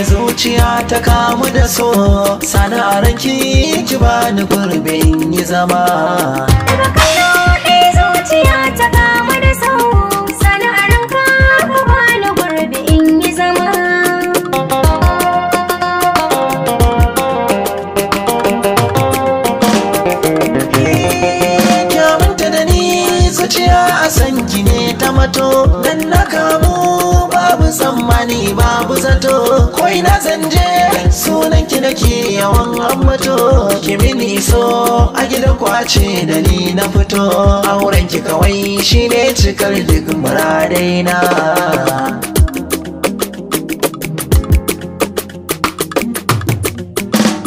zuciya ta kamu da so sana'ar ki bani gurbin yi zama. Daga kallo ɗaya zuciya ta kamu da so sana'ar ka bani gurbin yi zama. Kyamanta da ni zuciya a san ki ne ta mato dan na kamu babu tsammani babu zato koi na zanje sunan ki nake yawan ambato ki mini so a gidan kwace da ni na fito auren ki kawai shine cikar duk muradaina.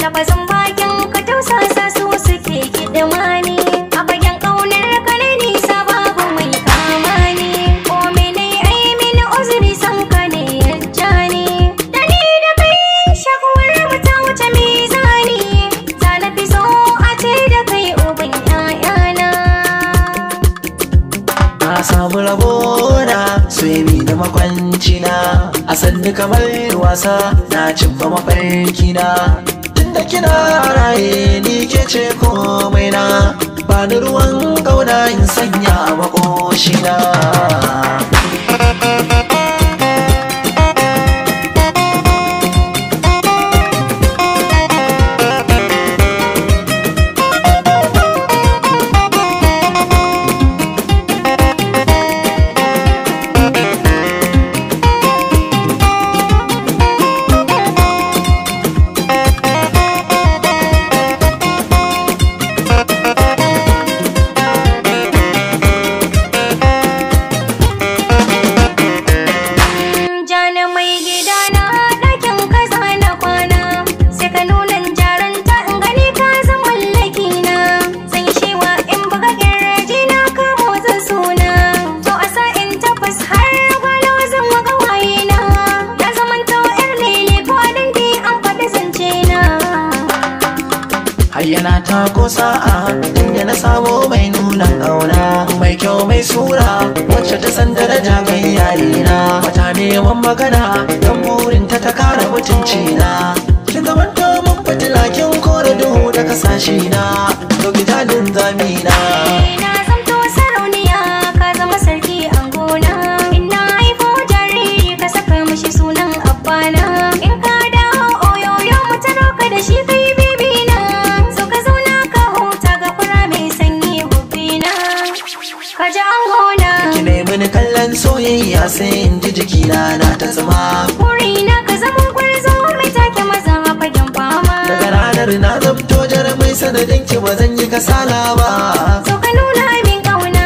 Lafazin bakin ka tausasa su suke kiɗima ne a fagen ƙaunar ka na nisa babu mai kama ne ko mene ai mini uzuri san ka ne yajja ne da ni da kai shakuwar mu ta wuce mizani za na fi so a ce da kai uban ƴaƴana. Na samu rabona soyayya da makwanci na a sanni kamar wasa na cimma mafarki na tunda kina raye ni ke ce komai na bani ruwan kauna in sanya a makoshina. Yana ta ko sa'a inda na samo mai nuna ƙauna mai kyau mai sura wacce ta san daraja kai yarina mata neman magana don burinta ta kara mutunci na kin zamanto mun fitila kin kore duhu da kasashe na to gidanin zamina. Na zamto sarauniya ka zama sarki a gona ina haifo jariri ka saka mishi sunan abbana in ka dawo oyoyo mu taro ka da shi kai bibina so ka zauna ka huta ga fura mai sanyi hubina ka ji an gona. Ki nemi ni kallon soyayya sai in ji jikina na ta zama burina ka zama gwarzo mai take maza a fagen fama daga ranar na zamto jarumai sanadin ki ba zan yi kasala ba so ka nuna min kauna.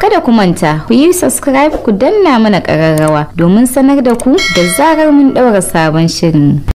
Kada ku manta ku yi subscribe ku danna mana ƙararrawa domin sanar da ku da zarar mun ɗaura sabon shirin.